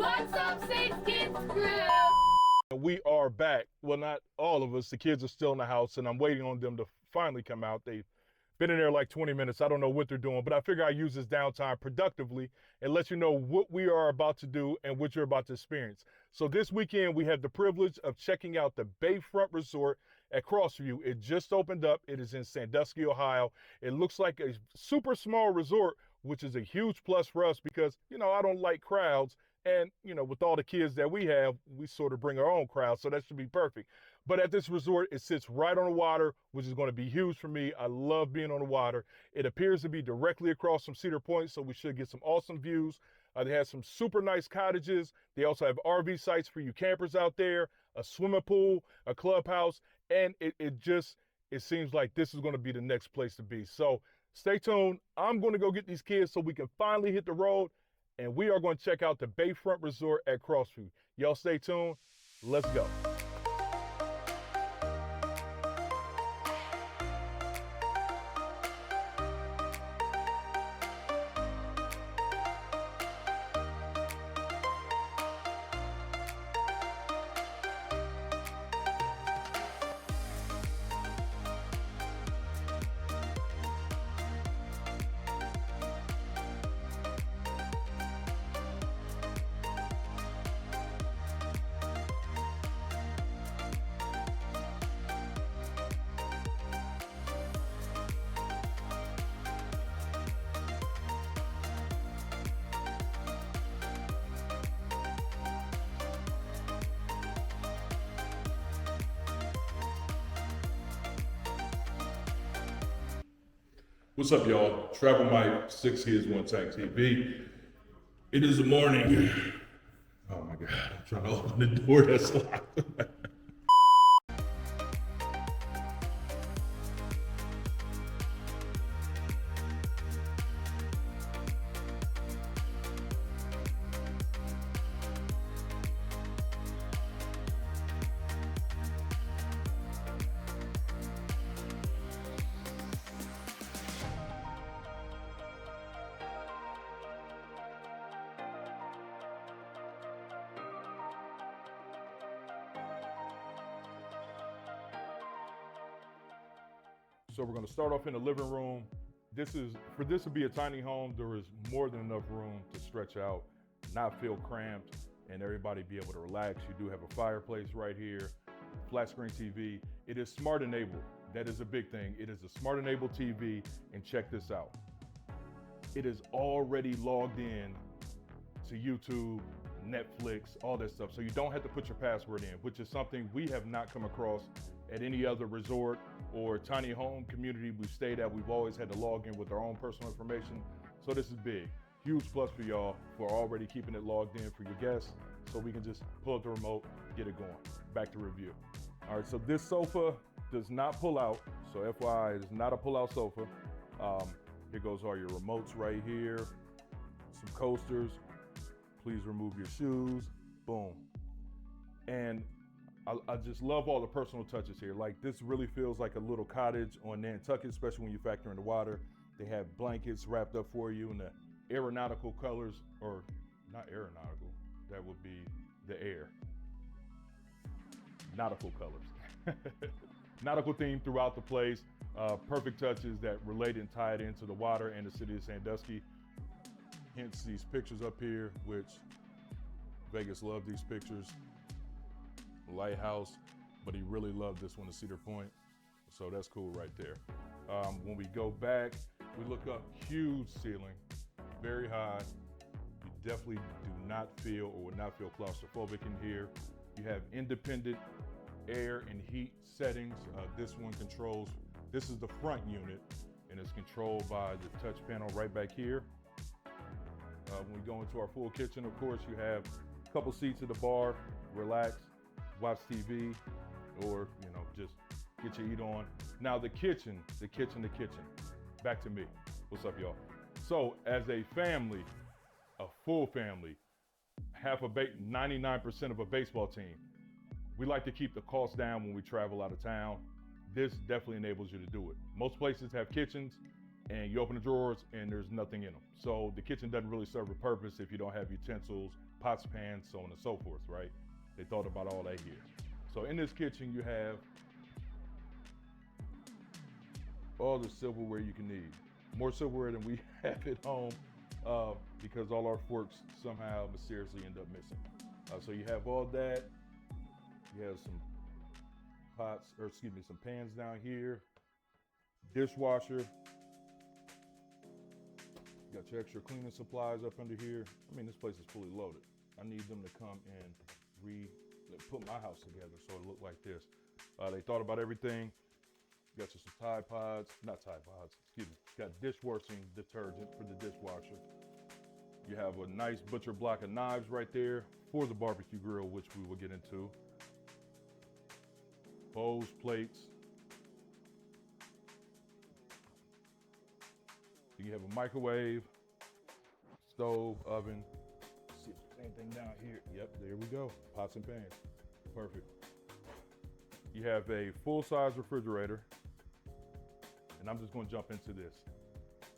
What's up, Safe Kids Crew? We are back. Well, not all of us. The kids are still in the house, and I'm waiting on them to finally come out. They've been in there like 20 minutes. I don't know what they're doing, but I figure I use this downtime productively and let you know what we are about to do and what you're about to experience. So this weekend, we had the privilege of checking out the Bayfront Resort at Crossview. It just opened up. It is in Sandusky, Ohio. It looks like a super small resort, which is a huge plus for us because, I don't like crowds. And, with all the kids that we have, we sort of bring our own crowd, so that should be perfect. But at this resort, it sits right on the water, which is going to be huge for me. I love being on the water. It appears to be directly across from Cedar Point, so we should get some awesome views. They have some super nice cottages. They also have RV sites for you campers out there, a swimming pool, a clubhouse, and it seems like this is going to be the next place to be. So stay tuned. I'm going to go get these kids so we can finally hit the road. And we are going to check out the Bayfront Resort at Crossview. Y'all stay tuned. Let's go. What's up, y'all? Travel Mike, 6 Kids, 1 Tank TV. It is the morning. Oh my God, I'm trying to open the door that's locked. So we're going to start off in the living room. For this to be a tiny home, there is more than enough room to stretch out, not feel cramped, and everybody be able to relax. You do have a fireplace right here, flat screen TV. It is smart enabled. That is a big thing. It is a smart enabled TV, and check this out. It is already logged in to YouTube, Netflix, all that stuff. So you don't have to put your password in, which is something we have not come across at any other resort or tiny home community we've stayed at. We've always had to log in with our own personal information. So this is big. Huge plus for y'all for already keeping it logged in for your guests, so we can just pull up the remote, get it going. Back to review. All right, so this sofa does not pull out. So FYI, it is not a pull-out sofa. Here goes all your remotes right here. Some coasters. Please remove your shoes. Boom. And I just love all the personal touches here. Like, this really feels like a little cottage on Nantucket, especially when you factor in the water. They have blankets wrapped up for you in the aeronautical colors, or not aeronautical, that would be the air. Nautical colors. Nautical theme throughout the place. Perfect touches that relate and tie it into the water and the city of Sandusky. Hence these pictures up here, which Vegas loved these pictures. Lighthouse, but he really loved this one at Cedar Point. So that's cool right there. When we go back, we look up, huge ceiling, very high. You definitely do not feel or would not feel claustrophobic in here. You have independent air and heat settings. This is the front unit, and it's controlled by the touch panel right back here. When we go into our full kitchen, of course, you have a couple seats at the bar, relax, watch TV, or, just get your eat on. Now the kitchen. Back to me. What's up, y'all? So as a family, a full family, 99% of a baseball team, we like to keep the costs down when we travel out of town. This definitely enables you to do it. Most places have kitchens, and you open the drawers and there's nothing in them. So the kitchen doesn't really serve a purpose if you don't have utensils, pots, pans, so on and so forth, right? They thought about all that here. So in this kitchen, you have all the silverware you can need. More silverware than we have at home because all our forks somehow mysteriously end up missing. So you have all that. You have some pots, or excuse me, some pans down here. Dishwasher. Got your extra cleaning supplies up under here. I mean, this place is fully loaded. I need them to come and put my house together so it look like this. They thought about everything. Got you some Tide Pods, not Tide Pods, excuse me. Got dishwashing detergent for the dishwasher. You have a nice butcher block of knives right there for the barbecue grill, which we will get into. Bowls, plates. You have a microwave, stove, oven. Let's see if there's anything down here. Yep, there we go. Pots and pans. Perfect. You have a full-size refrigerator. And I'm just going to jump into this.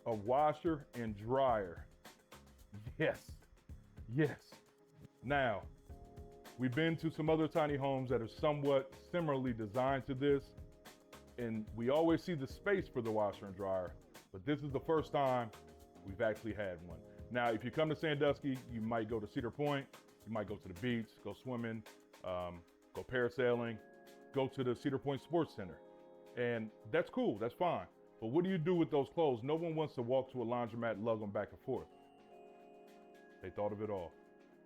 A washer and dryer. Yes. Yes. Now, we've been to some other tiny homes that are somewhat similarly designed to this. And we always see the space for the washer and dryer. But this is the first time we've actually had one. Now, if you come to Sandusky, you might go to Cedar Point, you might go to the beach, go swimming, go parasailing, go to the Cedar Point Sports Center. And that's cool, that's fine. But what do you do with those clothes? No one wants to walk to a laundromat and lug them back and forth. They thought of it all.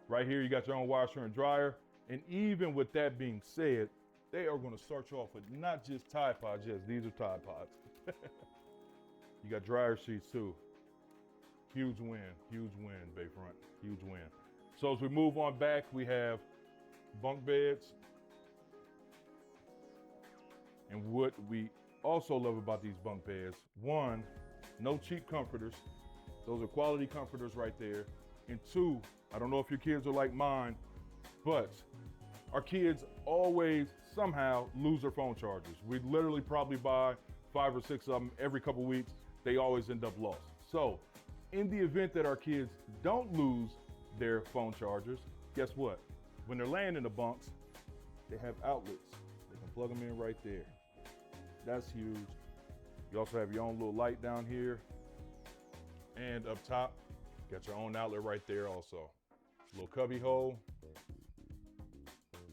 Right here, you got your own washer and dryer. And even with that being said, they are gonna start you off with not just Tide Pods, yes, these are Tide Pods. You got dryer sheets too. Huge win, Bayfront, huge win. So as we move on back, we have bunk beds. And what we also love about these bunk beds, one, no cheap comforters. Those are quality comforters right there. And two, I don't know if your kids are like mine, but our kids always somehow lose their phone chargers. We literally probably buy 5 or 6 of them every couple weeks. They always end up lost. So in the event that our kids don't lose their phone chargers, guess what? When they're laying in the bunks, they have outlets. They can plug them in right there. That's huge. You also have your own little light down here. And up top, got your own outlet right there also. Little cubby hole.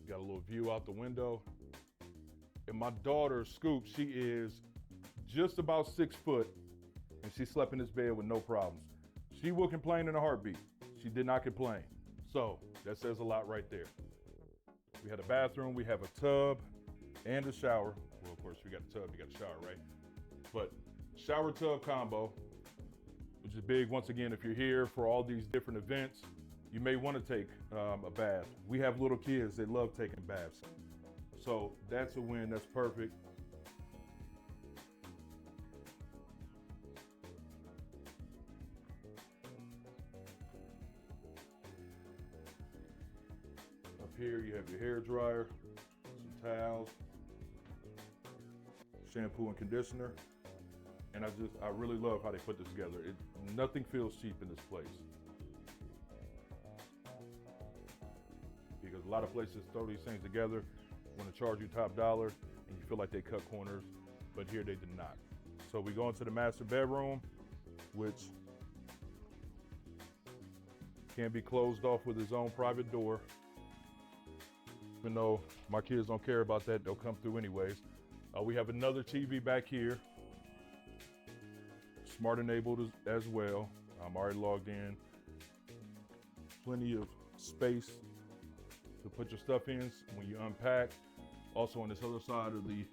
Got a little view out the window. And my daughter, Scoop, she is just about 6 foot, and she slept in this bed with no problems. She will complain in a heartbeat. She did not complain. So that says a lot right there. We had a bathroom, we have a tub and a shower. Well, of course, we got a tub, you got a shower, right? But shower tub combo, which is big. Once again, if you're here for all these different events, you may want to take a bath. We have little kids, they love taking baths. So that's a win, that's perfect. Up here you have your hair dryer, some towels, shampoo and conditioner. And I really love how they put this together. Nothing feels cheap in this place. Because a lot of places throw these things together, want to charge you top dollar, and you feel like they cut corners, but here they did not. So we go into the master bedroom, which can be closed off with its own private door. Even though my kids don't care about that, they'll come through anyways. We have another TV back here, smart enabled as well. I'm already logged in. Plenty of space to put your stuff in when you unpack. Also on this other side of the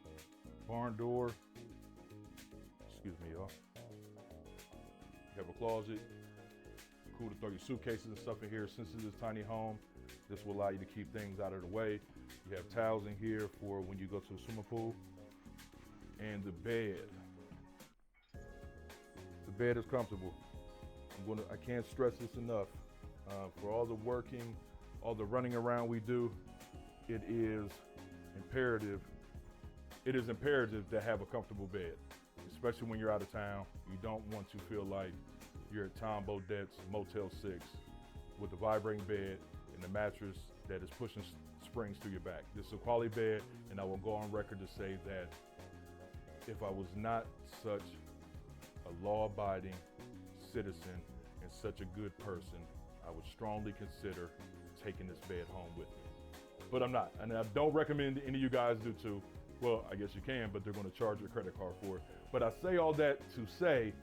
barn door, excuse me, y'all. You have a closet. Cool to throw your suitcases and stuff in here. Since this is a tiny home, this will allow you to keep things out of the way. You have towels in here for when you go to the swimming pool. And the bed. The bed is comfortable. I can't stress this enough. For all the working, all the running around we do, it is imperative to have a comfortable bed, especially when you're out of town. You don't want to feel like you're at Tom Bodette's Motel 6 with the vibrating bed and the mattress that is pushing springs through your back. This is a quality bed, and I will go on record to say that if I was not such a law-abiding citizen and such a good person, I would strongly consider taking this bed home with me. But I'm not, and I don't recommend any of you guys do too. Well, I guess you can, but they're gonna charge your credit card for it. But I say all that to say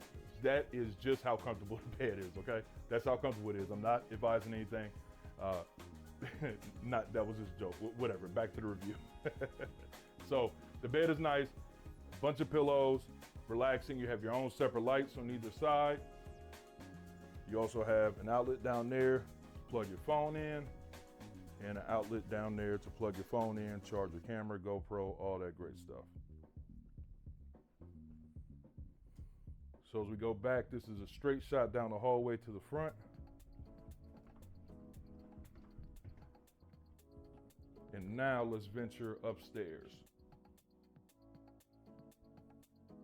that is just how comfortable the bed is, okay? That's how comfortable it is. I'm not advising anything. That was just a joke, whatever, back to the review. So the bed is nice, bunch of pillows, relaxing. You have your own separate lights on either side. You also have an outlet down there to plug your phone in, and an outlet down there to plug your phone in, charge your camera, GoPro, all that great stuff. So as we go back, this is a straight shot down the hallway to the front. And now let's venture upstairs.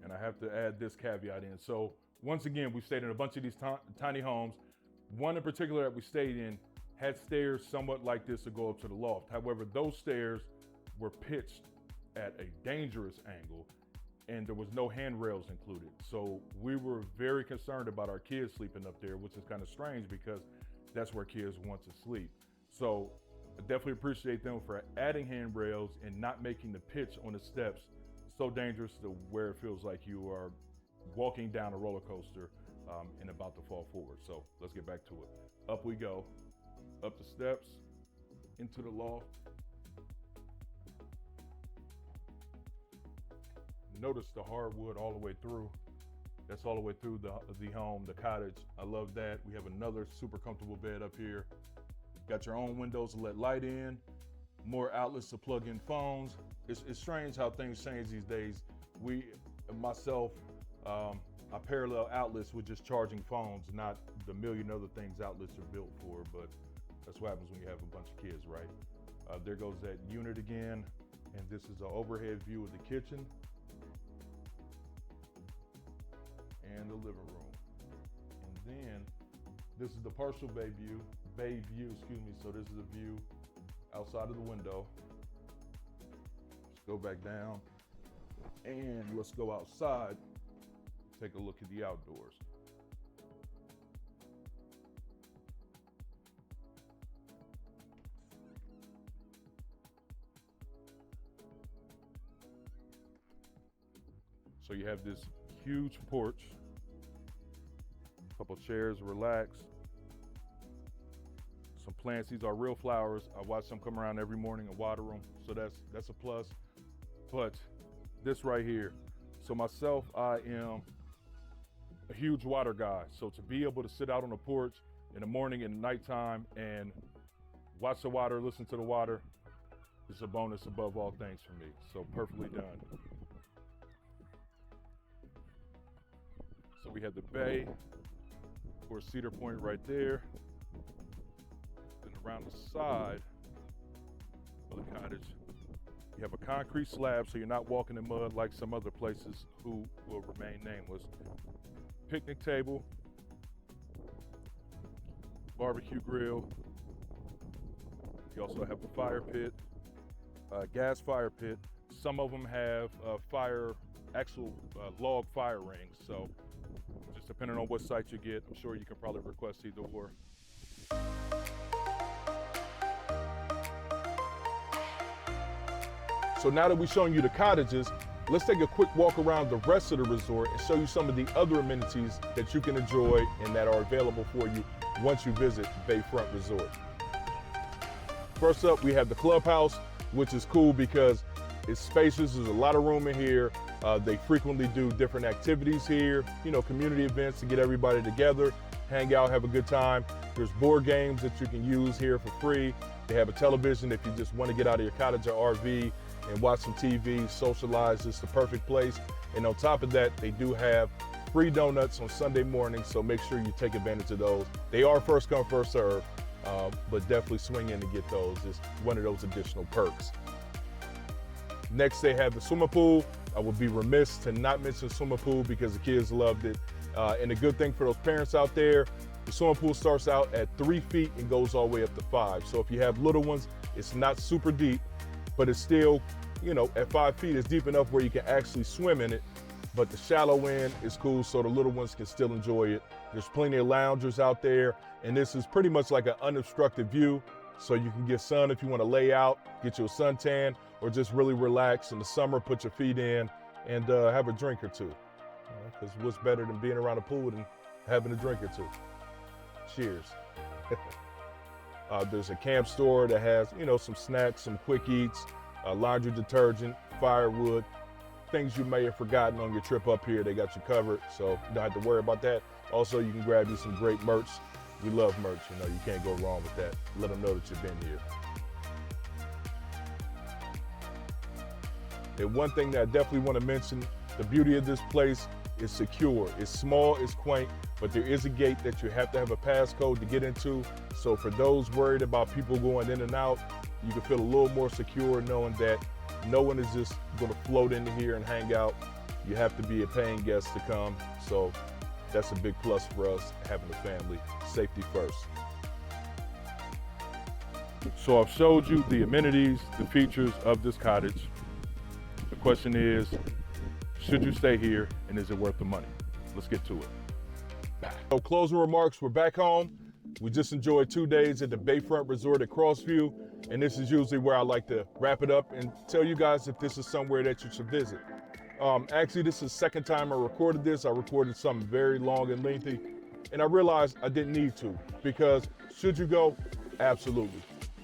And I have to add this caveat in. So once again, we stayed in a bunch of these tiny homes. One in particular that we stayed in had stairs somewhat like this to go up to the loft. However, those stairs were pitched at a dangerous angle, and there was no handrails included. So we were very concerned about our kids sleeping up there, which is kind of strange because that's where kids want to sleep. So I definitely appreciate them for adding handrails and not making the pitch on the steps so dangerous to where it feels like you are walking down a roller coaster and about to fall forward. So let's get back to it. Up we go, up the steps, into the loft. Notice the hardwood all the way through. That's all the way through the home, the cottage. I love that. We have another super comfortable bed up here. Got your own windows to let light in, more outlets to plug in phones. It's strange how things change these days. I parallel outlets with just charging phones, not the million other things outlets are built for, but that's what happens when you have a bunch of kids, right? There goes that unit again, and this is an overhead view of the kitchen and the living room. And then this is the partial bay view, so this is a view outside of the window. Let's go back down and let's go outside, take a look at the outdoors. So you have this huge porch, a couple chairs, relax. Some plants, these are real flowers. I watch them come around every morning and water them, so that's a plus. But this right here, so myself, I am a huge water guy. So to be able to sit out on the porch in the morning and nighttime and watch the water, listen to the water, is a bonus above all things for me. So perfectly done. So we have the bay, of course, Cedar Point right there. Then around the side of the cottage, you have a concrete slab so you're not walking in mud like some other places who will remain nameless. Picnic table, BBQ Grill. You also have a fire pit, gas fire pit. Some of them have actual log fire rings. So just depending on what site you get, I'm sure you can probably request either or. So now that we've shown you the cottages, let's take a quick walk around the rest of the resort and show you some of the other amenities that you can enjoy and that are available for you once you visit Bayfront Resort. First up, we have the clubhouse, which is cool because it's spacious. There's a lot of room in here. They frequently do different activities here, community events to get everybody together, hang out, have a good time. There's board games that you can use here for free. They have a television if you just want to get out of your cottage or RV and watch some TV, socialize. It's the perfect place. And on top of that, they do have free donuts on Sunday mornings, so make sure you take advantage of those. They are first come, first serve, but definitely swing in to get those. It's one of those additional perks. Next, they have the swimming pool. I would be remiss to not mention swimming pool because the kids loved it. And the good thing for those parents out there, the swimming pool starts out at 3 feet and goes all the way up to 5. So if you have little ones, it's not super deep, but it's still, you know, at 5 feet, it's deep enough where you can actually swim in it. But the shallow end is cool so the little ones can still enjoy it. There's plenty of loungers out there, and this is pretty much like an unobstructed view. So you can get sun if you want to lay out, get you a suntan, or just really relax in the summer, put your feet in, and have a drink or two. Because what's better than being around a pool than having a drink or two? Cheers. There's a camp store that has, you know, some snacks, some quick eats, laundry detergent, firewood, things you may have forgotten on your trip up here. They got you covered, so you don't have to worry about that. Also, you can grab you some great merch. We love merch, you know, you can't go wrong with that. Let them know that you've been here. And one thing that I definitely want to mention, the beauty of this place is secure. It's small, it's quaint, but there is a gate that you have to have a passcode to get into. So for those worried about people going in and out, you can feel a little more secure knowing that no one is just going to float into here and hang out. You have to be a paying guest to come. So that's a big plus for us, having a family. Safety first. So I've showed you the amenities, the features of this cottage. The question is, should you stay here and is it worth the money? Let's get to it. So closing remarks, we're back home. We just enjoyed 2 days at the Bayfront Resort at Crossview, and this is usually where I like to wrap it up and tell you guys if this is somewhere that you should visit. Actually, this is the second time I recorded this. I recorded something very long and lengthy, and I realized I didn't need to, because should you go? Absolutely.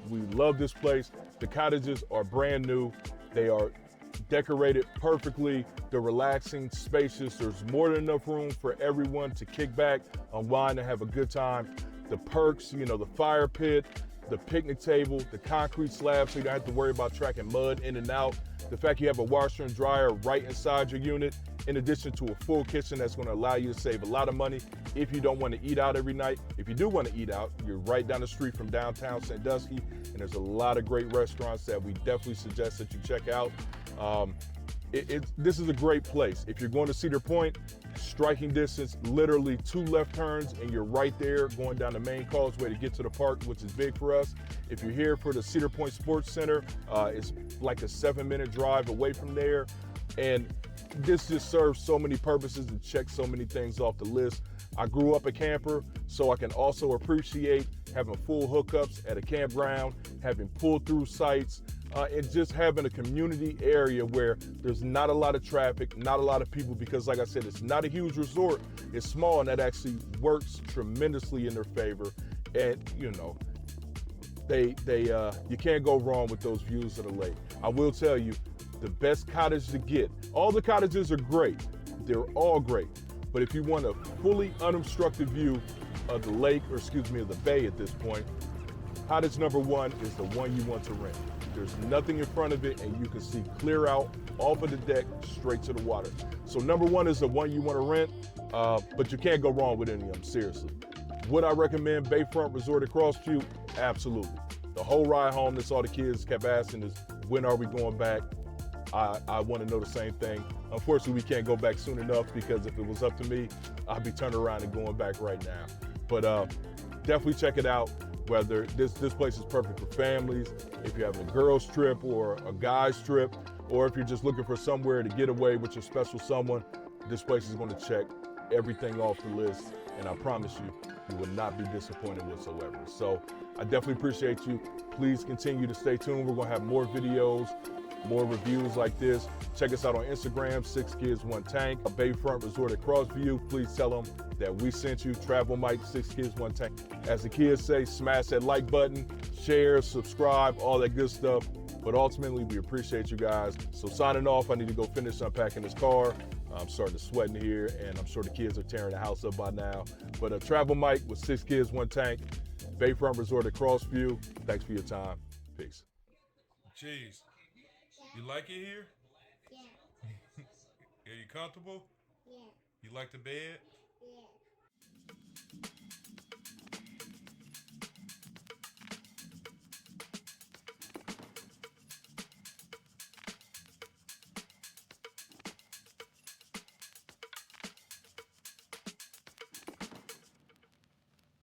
We love this place. The cottages are brand new. They are decorated perfectly. They're relaxing, spacious. There's more than enough room for everyone to kick back, unwind, and have a good time. The perks, you know, the fire pit, the picnic table, the concrete slab so you don't have to worry about tracking mud in and out. The fact you have a washer and dryer right inside your unit, in addition to a full kitchen that's going to allow you to save a lot of money if you don't want to eat out every night. If you do want to eat out, you're right down the street from downtown Sandusky, and there's a lot of great restaurants that we definitely suggest that you check out. This is a great place. If you're going to Cedar Point, striking distance, literally 2 left turns, and you're right there going down the main causeway to get to the park, which is big for us. If you're here for the Cedar Point Sports Center, it's like a 7-minute drive away from there. And this just serves so many purposes and checks so many things off the list. I grew up a camper, so I can also appreciate having full hookups at a campground, having pull-through sites, and just having a community area where there's not a lot of traffic, not a lot of people, because like I said, it's not a huge resort. It's small, and that actually works tremendously in their favor. And you know, you can't go wrong with those views of the lake. I will tell you, the best cottage to get, all the cottages are great. They're all great. But if you want a fully unobstructed view of the lake, or excuse me, of the bay at this point, cottage number 1 is the one you want to rent. There's nothing in front of it, and you can see clear out off of the deck straight to the water. So number 1 is the one you want to rent, but you can't go wrong with any of them, seriously. Would I recommend Bayfront Resort At Crossview? Absolutely. The whole ride home, that's all the kids kept asking is, when are we going back? I want to know the same thing. Unfortunately, we can't go back soon enough, because if it was up to me, I'd be turning around and going back right now. But definitely check it out. Whether this place is perfect for families, if you're having a girls trip or a guys trip, or if you're just looking for somewhere to get away with your special someone, this place is going to check everything off the list. And I promise you, you will not be disappointed whatsoever. So I definitely appreciate you. Please continue to stay tuned. We're going to have more videos, more reviews like this. Check us out on Instagram, 6 Kids 1 Tank, Bayfront Resort At Crossview. Please tell them that we sent you. Travel Mike, 6 Kids 1 Tank. As the kids say, smash that like button, share, subscribe, all that good stuff. But ultimately, we appreciate you guys. So signing off, I need to go finish unpacking this car. I'm starting to sweat in here, and I'm sure the kids are tearing the house up by now. But Travel Mike with 6 Kids 1 Tank, Bayfront Resort At Crossview. Thanks for your time. Peace. Cheese. You like it here? Yeah. Are you comfortable? Yeah. You like the bed? Yeah.